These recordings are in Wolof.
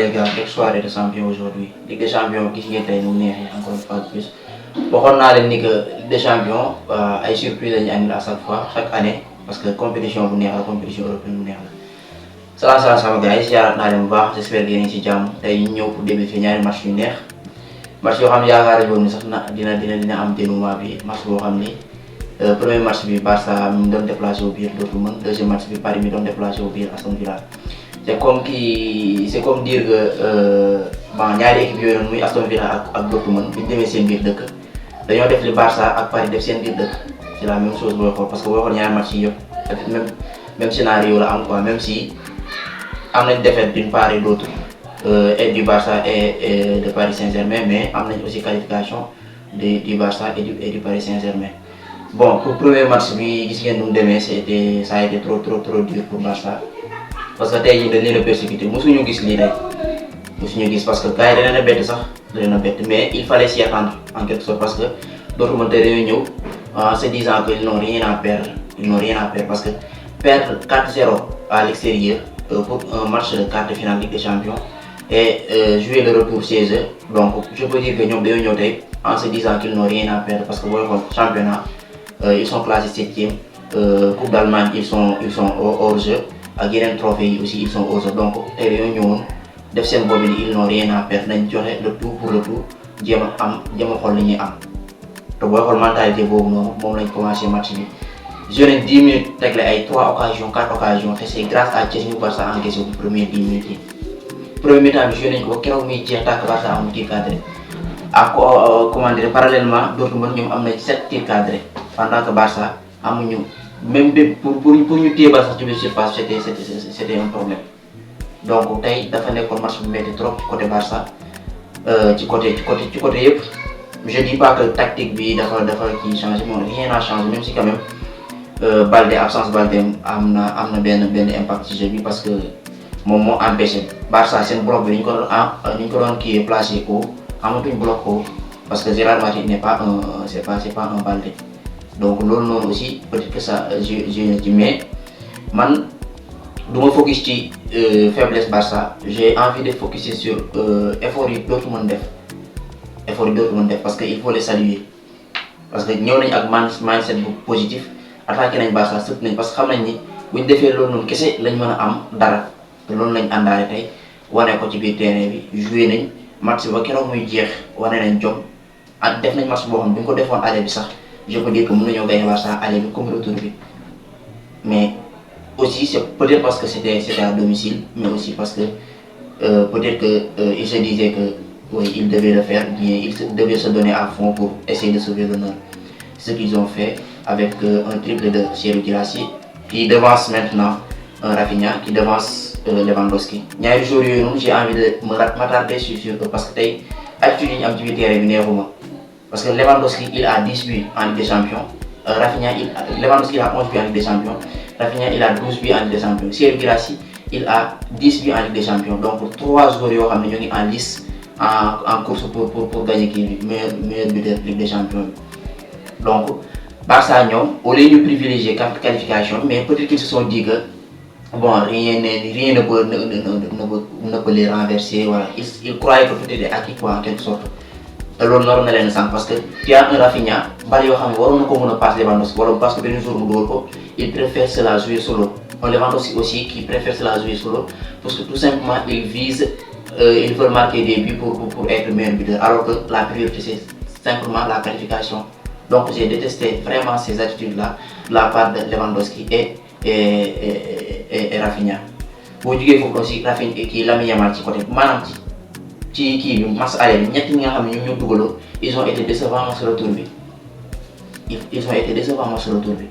les gars, quelle soirée de champion aujourd'hui. Ligue des champions gis ngeen tey nu mu neexee encore une fois de plus waxoon naa leen ni que Ligue des champions ay surprise lañu andil à chaque fois chaque année parce que compétition bu neex la compétition européenne bu neex la. salaam sama gars yi ziaraat naa leen bu baax j'espère que yéen a ngi ci jàmm tey ñu ñëw pour débriefer ñaari match yu neex match yoo xam ne yaakaar nañu woon ni sax dina am dénouement bi match boo xam ni premier match bi Barça mi doon déplacé au biir Dortmund deuxième match bi Paris mi doon déplacé au biir Aston Villa. C'est comme dire que bon ñaari équipe yooyu noonu muy Aston Villa ak Dortmund bi ñu demee seen biir dëkk dañoo def li Barça ak Paris def seen biir dëkk c'est la même chose booy xool parce que booy xool ñaari match yi yëpp même scénario la am quoi même si am nañ défaite d'une part et d'autre et du Barça et de Paris Saint-Germain mais am nañ aussi qualification du Barça et du Paris Saint-Germain. Bon pour premier match bi gis ngeen nu mu demee ça a été trop dur pour Barça. Parce que tey jii dañ leen a persécuté mosuñu gis lii rek mosuñu gis parce que gars yi da leen a bett sax da leen a bett mais il fallait s'y attendre en quelque sorte parce que Dortmund tey dañoo ñëw en se disant que ils n'ont rien à perdre parce que perdre 4-0 à l'extérieur pour un match de quart de finale Ligue des Champions et jouer le retour chez eux donc je peux dire que ñoom dañoo ñëw tey en se disant qu'ils n'ont rien à perdre parce que booy xool championnat ils sont classés 7e Coupe d'Allemagne ils sont hors jeu. ak yeneen trophées yi aussi ils sont hors jeu donc tey dañoo ñëwoon def seen bopp ni ils n'ont rien à perdre nañ joxe le tout pour le tout jéem a xool li ñuy am te booy xool mentalité boobu noonu moom lañ commencé match bi joué nañ 10 minutes tegle ay 3 occasions 4 occasions te c'est grâce à Chelsea bu Barça encaissé bu premier 10 minutes yi. premier mi-temps bi joué nañ ko keroog muy jeex tàkk Barça amul tir cadré ak comment dire parallèlement Dortmund ñoom am na 7 tirs cadrés pendant que Barça amuñu. Même pour ñu téye ba sax ci biir surface c'était un problème donc tey dafa nekkoon match bu métti trop ci côté Barça ci côté yëpp je dis pas que tactique bi dafa kii changé moom rien n'a changé même si quand même Baldé absence Baldé am na benn impact ci jeu bi parce que moom moo empêché Barça seen bloc bi ni ñu ko doon kii placé ko amatuñ bloc ko parce que Gérard Martin n'est pas c'est pas un Baldé. Donc loolu noonu aussi peut-être que ça j'ai mais man du ma focus ci faiblesse Barça j'ai envie de focuser sur effort yi Dortmund def parce que il faut les saluer parce que ñëw nañ ak mindset bu positif attaqué nañ Barça sëpp nañ parce que xam nañ ni buñ defee loolu noonu kese lañ mën a am dara te loolu lañ àndaale tey wane ko ci biir terrain bi joué nañ match ba keroog muy jeex wane nañ jom ak def nañ match boo xam ne bu ñu ko defoon aller bi sax. Je peux dire que nous avons gagné Barça aller comme retour. Mais aussi c'est peut-être parce que c'était à domicile, mais aussi parce que peut-être qu'ils se disaient que oui, ils devaient le faire, bien ils devaient se donner à fond pour essayer de sauver l'honneur. Ce qu'ils ont fait avec un triple de Serhou Guirassy qui devance maintenant Rafinha, qui devance Lewandowski. Il y a un jour où j'ai envie de m'attarder sur eux parce que tey attitude yi ñu am ci biir terrain bi neexuma. Parce que Lewandowski il a 10 buts en Ligue des Champions, Lewandowski il a 11 buts en Ligue des Champions, Rafinha il a 12 buts en Ligue des Champions, Serhou Guirassy il a 10 buts en Ligue des Champions. Donc 3 joueurs yoo xam ne ñoo ngi en lice en course pour gagner kii bi meilleur buteur Ligue des Champions. Donc Barça ñoom au lieu ñu privilégier qualification mais peut-être qu'ils se sont dit que bon rien ne peut les renverser voilà ils croyaient que tout était acquis quoi en quelque sorte. te loolu naroon na leen sànq parce que tu as un Rafinha bal yoo xam ne waroon na ko mën a passe Lewandowski wala parce que benn jour mu dugal ko il préfère se la jouer solo un Lewandowski aussi qui préfère se la jouer solo parce que tout simplement il veut marquer des buts pour être meilleur buteur alors que la priorité c'est simplement la qualification. Donc j'ai détesté vraiment ces attitudes là de la part de Lewandowski et Rafinha. boo jugee foofu aussi Rafinha kii Lamine Yamal ci côté maanaam ci kii bi match aller bi ñett ñi nga xam ne ñoom ñoo dugaloo ils ont été décevants match retour bi ils ont été décevants match retour bi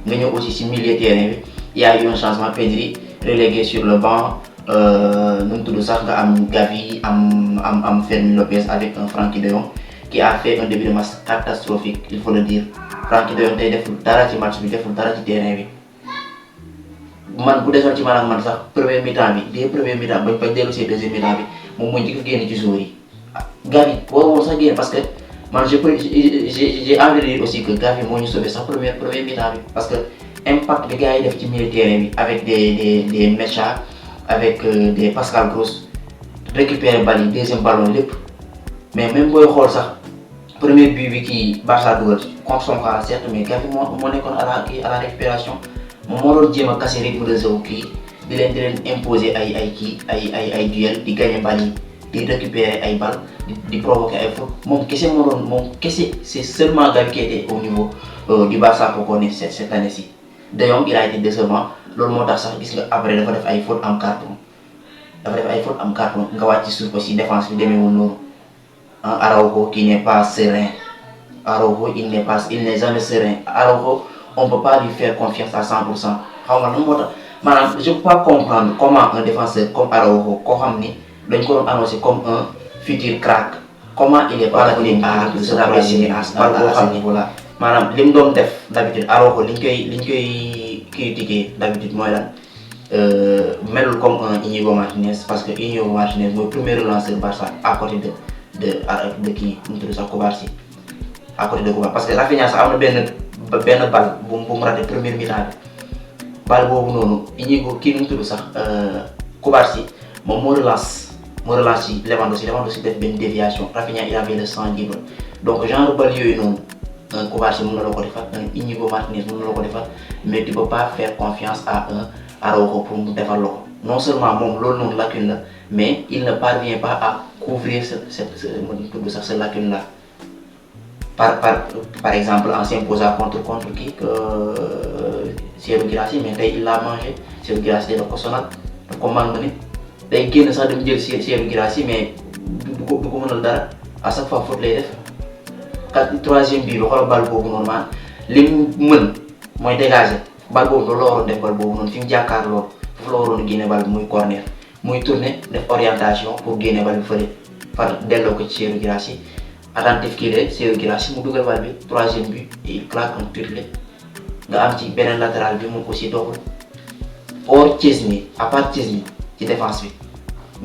nga ñëw aussi ci milieu terrain bi y a eu un changement Pedri relégué sur le banc nu mu tudd sax nga am Gavi am Fermin Lopez avec un Frenkie de Jong qui a fait un début de match catastrophique il faut le dire Frenkie de Jong tey deful dara ci match bi deful dara ci terrain bi man bu desoon ci man ak man sax premier mi-temps bi dès premier mi-temps bañ dellu si deuxième mi-temps bi moom mooy njëkk a génn ci joueurs yi Gavi waru woon sax génn parce que man j'ai envie de dire aussi que Gavi moo ñu sauvé sax premier mi-temps bi parce que impact bi gars yi def ci milieu terrain bi avec des Mecha avec des Pascal Gross récupérer balle yi deuxième ballon lépp mais même booy xool sax premier but bi kii Barça dugal contre son camp certes mais Gavi moo nekkoon à la récupération moom moo doon jéem a casser rythme de jeu kii di leen imposer ay duel di gagner balle yi di récupérer ay balles di provoquer ay fautes moom kese c'est seulement Gavi qui était au niveau du Barça pour qu'on ait cette année-ci. De Jong il a été décevant loolu moo tax sax gis nga après dafa def ay fautes am carton nga wàcc ci suuf aussi défense bi demeewul noonu Araujo qui n'est pas serein Araujo il n'est jamais serein Araujo on peut pas lui faire confiance à 100% xaw ma lan moo tax maanaam je peux pas comprendre comment un défenseur comme Araujo koo xam ni dañ ko doon annoncé comme un futur crack comment il est pas venu à se rapprocher à ce niveau-là maanaam li mu doon def d'habitude Araujo liñ koy critiquer d'habitude mooy lan melul comme un Íñigo Martínez parce que Íñigo Martínez mooy premier relanceur Barça à côté de kii mu tudd sax Cubarsí à côté de Cubarsí parce que Rafinha sax am na benn balle bu mu raté première mi-temps bi balle boobu noonu Íñigo kii nu mu tudd sax Cubarsí moom moo relance ci Lewandowski def benn déviation Rafinha il avait le sang libre donc genre balle yooyu noonu un Cubarsí mën na la ko defal un Íñigo Martínez mën na la ko defal mais tu peux pas faire confiance à un Araujo pour mu defal la ko non seulement moom loolu noonu lacune la mais il ne parvient pas à couvrir cette lacune là par exemple en s'imposant contre kii Serhou Guirassy mais tey il l'a mangé Serhou Guirassy da ko sonal da ko malmené day génn sax dem jël Serhou Guirassy mais du ko mënal dara à chaque fois faute lay def troisième bii ba xoolal balle boobu noonu maanaam li mu mën mooy dégager balle boobu loolu la waroon def balle boobu noonu fi mu jàkkaarloo foofu la waroon génne balle bi muy corner muy tourner def orientation pour génne balle bi fële far delloo ko ci Serhou Guirassy attentif kii de Serhou Guirassy mu dugal balle bi troisième but il claque un triplé nga am ci beneen latéral bi moom aussi doxul hors Chesney à part Chesney ci défense bi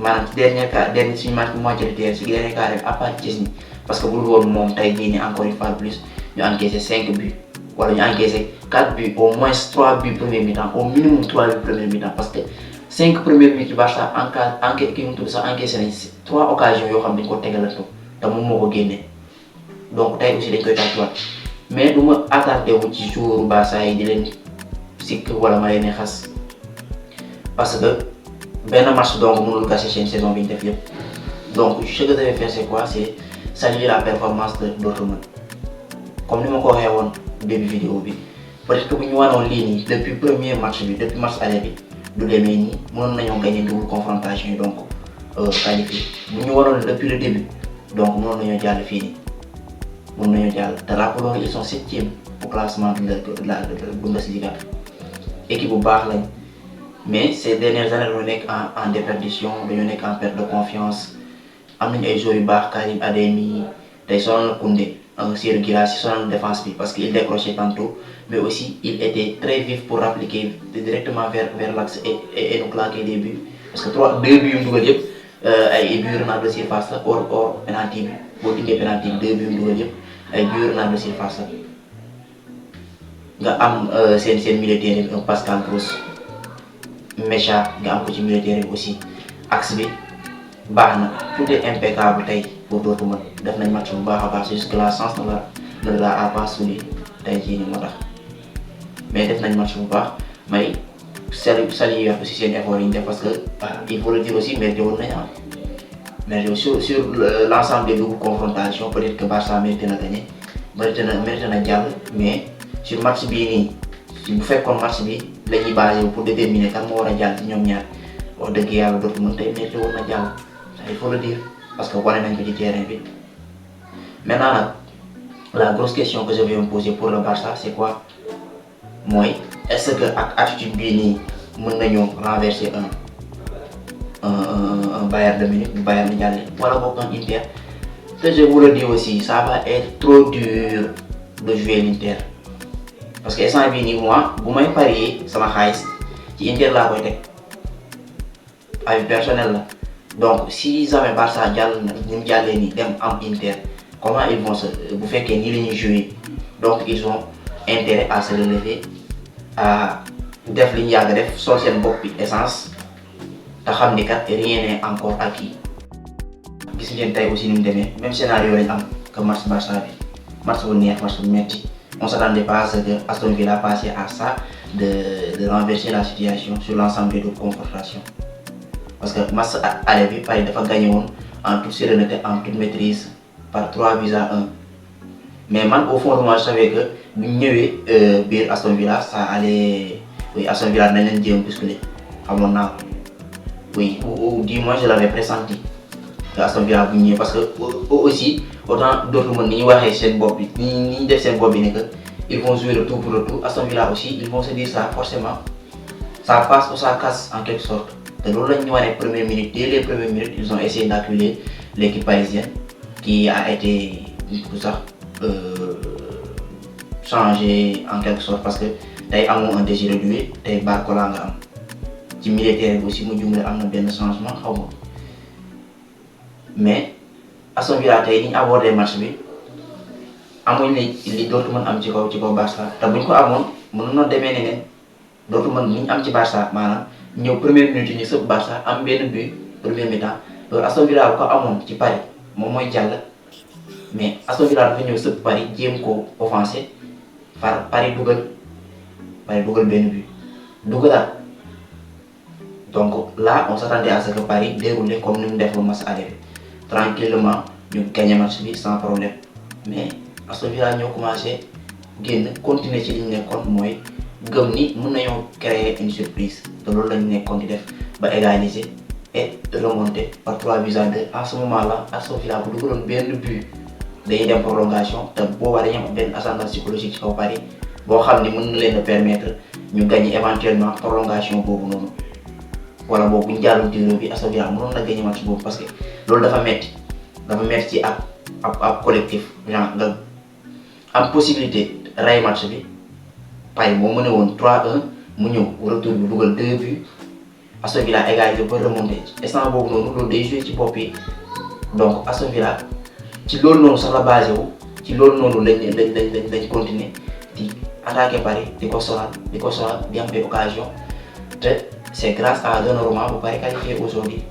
maanaam ci dernier suñu match moitié de terrain ci dernier carré à part Chesney parce que bu dul woon moom tey jii nii encore une fois de plus ñu encaissé 5 buts wala ñu encaissé 4 buts au moins 3 buts premier mi-temps au minimum 3 buts premier mi-temps parce que 5 premiers buts ci Barça encaissé nañ 3 occasions yoo xam ne dañu ko tegalantoo te moom moo ko génnee donc tey aussi dañ koy tàccuwaat mais du ma attardé wu ci joueur Barça yi di leen sikk wala ma leen xas parce que benn match donc mënul gâcher seen saison bi ñu def yëpp donc ce que je vais faire c'est quoi c'est saluer la performance de Dortmund comme ni ma ko waxee woon début vidéo bi peut-être que bu ñu wanoon lii nii depuis premier match bi depuis match aller bi du demee nii mënoon nañoo gagner double confrontation yi donc qualifié bu ñu wanoon depuis le début donc mënoon nañoo jàll fii nii mën nañoo jàll te rappelons ils sont 7e au classement de la Bundesliga équipe bu baax lañ mais ces dernières années dañoo nekk en déperdition dañoo nekk en perte de confiance am nañu ay joueurs yu baax Karim Adeyemi tey sonal na Koundé Serhou Guirassy sonal na défense bi parce que il décrochait tantôt mais aussi il était très vif pour appliquer directement vers l'axe et nous claquer des buts parce que 2 buts yu mu dugal yëpp ay buts renard de surface la hors penalty bi boo diggee penalty bi 2 buts yu mu dugal yëpp ay buts renard de surface la nga am seen milieu de terrain un Pascal Gross Mecha nga am ko ci milieu de terrain aussi axe bi baax na tout est impeccable tey pour Dortmund def nañ match bu baax a baax c'est juste que la chance ne la a pas souri tey jii nii moo tax mais def nañ match bu baax may saluer aussi seen effort yi ñu def parce que il faut le dire aussi mérité woon nañ mais sur l'ensemble des doubles confrontations peut-être que Barça mérité na gagner mérité na jàll mais sur match bii nii bu fekkoon match bi la ñuy basé pour déterminer kan moo war a jàll ci ñoom ñaar wax dëgg yàlla Dortmund tey mérité woon na jàll il faut le dire parce que wane nañ ko ci terrain bi maintenant nag la grosse question que je vais me poser pour le Barça c'est quoi mooy est-ce que ak attitude bii nii mën nañoo renverser un Bayern de Munich bu Bayern di jàlle wala boog un Inter te je vous le dis aussi ça va être trop dur de jouer l'Inter parce que instant bii nii moi bu may parier sama xaalis ci Inter laa koy teg avis personnel la donc si jamais Barça jàll na ñu jàllee nii dem am Inter comment ils vont se bu fekkee nii la ñuy jouer donc ils ont intérêt à se relever à def li ñu yàgg def sol seen bopp bi essence te xam ni kat rien n'est encore acquis gis ngeen tey aussi ni mu demee même scénario lañ am que match Barça bi match bu neex match bu metti on s'attendait pas à ce que Aston Villa passe à ça de renverser la situation sur l'ensemble des deux confrontations parce que match aller bi Paris dafa gagné woon en toute sérénité en toute maîtrise par 3-1 mais man au fond de moi je savais que bu ñu ñëwee biir Aston Villa ça allait oui Aston Villa nañ leen jéem bousculer xamoon naa ko oui ou du moins je l'avais pressenti que Aston Villa bu ñëwee parce que aussi autant d'autres mën ni ñu waxee seen bopp bi ni ñu def seen bopp bi ne que ils vont jouer le tout pour le tout Aston Villa aussi ils vont se dire ça forcément ça passe ou ça casse en quelque sorte te loolu lañ ñu wane première minute dès les premières minutes ils ont essayé d'acculer l'équipe parisienne qui a été tout ça changé en quelque sorte parce que tey amoo un désir réduit tey Barcola nga am ci militaire bi aussi mu jumle am na benn changement xaw ma mais Aston Villa tey ni ñu abordé match bi amuñ ne li dootu mën am ci kaw Barça te buñ ko amoon mënoon na demee neneen dootu mën ni ñu am ci Barça maanaam ñëw première minute yi ñu sëb Barça am benn but première mi-temps loolu Aston Villa bu ko amoon ci Paris moom mooy jàll mais Aston Villa dafa ñëw sëb Paris jéem koo offensé Paris dugal benn but dugalaat donc là on s'attendait à ce que Paris déroule comme ni mu def lu match aller bi tranquillement ñu gagné match bi sans problème mais Aston Villa ñoo commencé génn continuer ci li ñu nekkoon mooy gëm ni mën nañoo créer une surprise te loolu lañu nekkoon di def ba égaliser et remonter par 3-2 à ce moment là Aston Villa bu dugaloon benn but dañuy dem prolongation te boobaa dañuy am benn ascendant psychologique ci kaw Paris boo xam ni mën na leen a permettre ñu gagner éventuellement prolongation boobu noonu wala boobu bu ñu jàllul tiro bi Aston Villa mënoon na gagner match boobu parce que loolu dafa metti ci ab collectif genre nga am possibilité ray match bi Paris moo mën a woon 3-1 mu ñëw retour bi dugal 2 buts Aston Villa égalisé ba remonté instant boobu noonu loolu day joué ci bopp yi donc Aston Villa ci loolu noonu sax la basé wu ci loolu noonu lañ continuer di attaquer Paris di ko sonal di am des occasions te c'est grâce à Donnarumma bu Paris qualifié aujourd'hui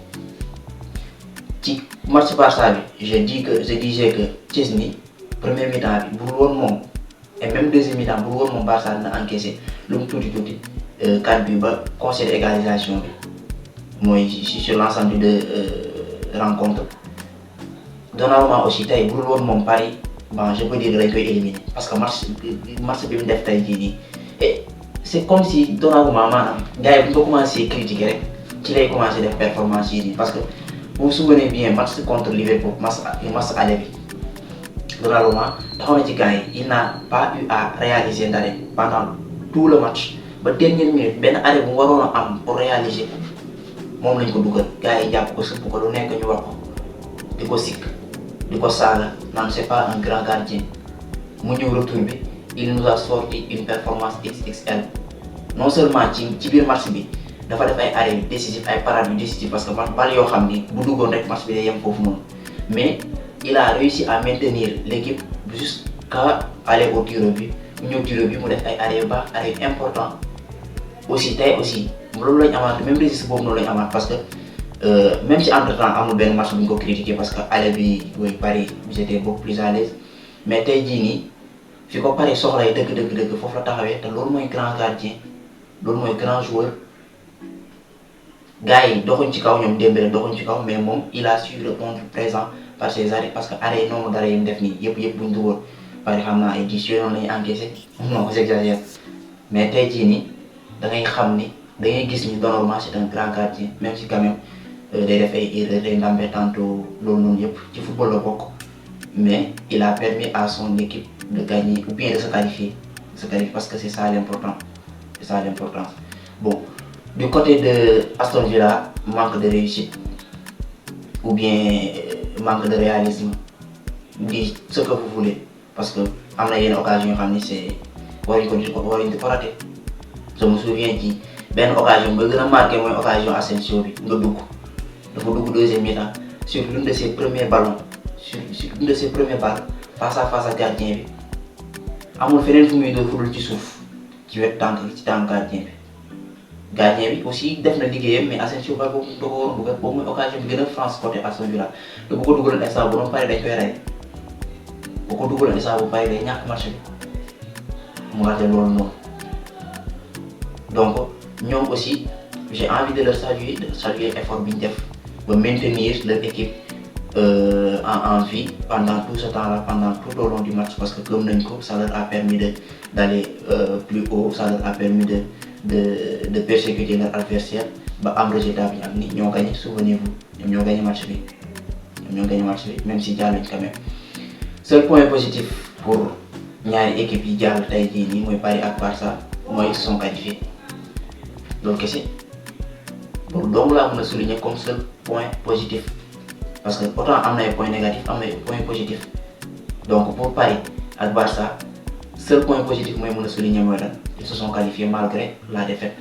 ci match Barça bi je disais que Chesney première mi-temps bi bu woon moom et même deuxième mi-temps bu woon moom Barça dina encaissé lu mu tuuti 4 buts ba concédé égalisation bi mooy sur l'ensemble de rencontre Donnarumma aussi tey bu woon moom Paris bon je peux dire dañ koy éliminer parce que match bi mu def tey jii nii et c'est comme si Donnarumma maanaam gars yi bu ñu ko commencé critiquer rek ci lay commencé def performance yi nii parce que vous vous souvenez bien match contre Liverpool match aller bi Donnarumma taxaw na ci gars yi il n'a pas eu à réaliser d'arrêt pendant tout le match ba dernière minute benn arrêt bu waroon a am pour réaliser moom lañ ko dugal gars yi jàpp ko sëpp ko lu nekk ñu wax ko di ko sikk di ko saaga naan c'est pas un grand gardien mu ñëw retour bi il nous a sorti une performance XXL non seulement ci biir match bi dafa def ay arrêts yu décisifs ay parades yu décisifs parce que bal yoo xam ni bu duggoon rek match bi day yem foofu noonu mais il a réussi à maintenir l'équipe jusqu'à aller au tir au but mu ñëw tir au but mu def ay arrêts yu baax arrêts yu important aussi tey aussi loolu lañ amaat même registre boobu noonu lañ amaat parce que même si entre-temps amul benn match bu ñu ko critiqué parce que aller bi woy Paris j'étais beaucoup plus à l'aise mais tey jii nii fi ko Paris soxlay dëgg foofu la taxawee te loolu mooy grand gardien loolu mooy grand joueur gars yi doxuñ ci kaw ñoom Dembélé doxuñ ci kaw mais moom il a su répondre présent par ses arrêts parce que arrêt noonu dara yi mu def nii yëpp buñ dugal Paris xam naa ay 10 yooyu noonu la ñuy encaissé non j'exagère mais tey jii nii da ngay xam ni da ngay gis ni Donnarumma c'est un grand gardien même si quand même day def ay erreurs day ndàmbe tantôt loolu noonu yëpp ci football la bokk mais il a permis à son équipe de gagner ou bien de se qualifier parce que c'est ça l'important bon du côté de Aston Villa manque de réussite ou bien manque de réalisme dis ce que vous voulez parce que am na yenn occasion yoo xam ni c'est waruñu ko rater je me souviens ci benn occasion ba gën a marqué mooy occasion Asensio bi nga dafa dugg deuxième mi-temps sur l'une de ses premiers ballons face à face ak gardien bi amul feneen fu muy dóor fudul ci suuf ci wet tànk gardien bi gardien bi aussi def na liggéeyam mais Asensio bal boobu da ko waroon dugal boobu mooy occasion bi gën a France côté Aston Villa te bu ko dugaloon instant bu doon pare dañ koy rey bu ko dugaloon instant bu pare day ñàkk match bi mu raté loolu noonu donc ñoom aussi j'ai envie de leur saluer effort bi ñu def ba maintenir leur équipe en vie pendant tout ce temps-là, pendant tout au long du match, parce que comme Nenko, ça leur a permis d'aller plus haut, ça leur a permis de persécuter leur adversaire. Bah, am résultat, ils ont gagné, souvenez-vous, ils ont gagné le match, même si ils ont quand même. Seul point positif pour les équipes qui ont gagné, moi Paris à part ça, moi ils sont qualifiés. Donc c'est donc là on a souligné comme seul point positif. Parce que autant am na ay points négatifs am na ay points positifs donc pour Paris ak Barça seul point positif mooy mën a souligner mooy lan ils se sont qualifiés malgré la défaite.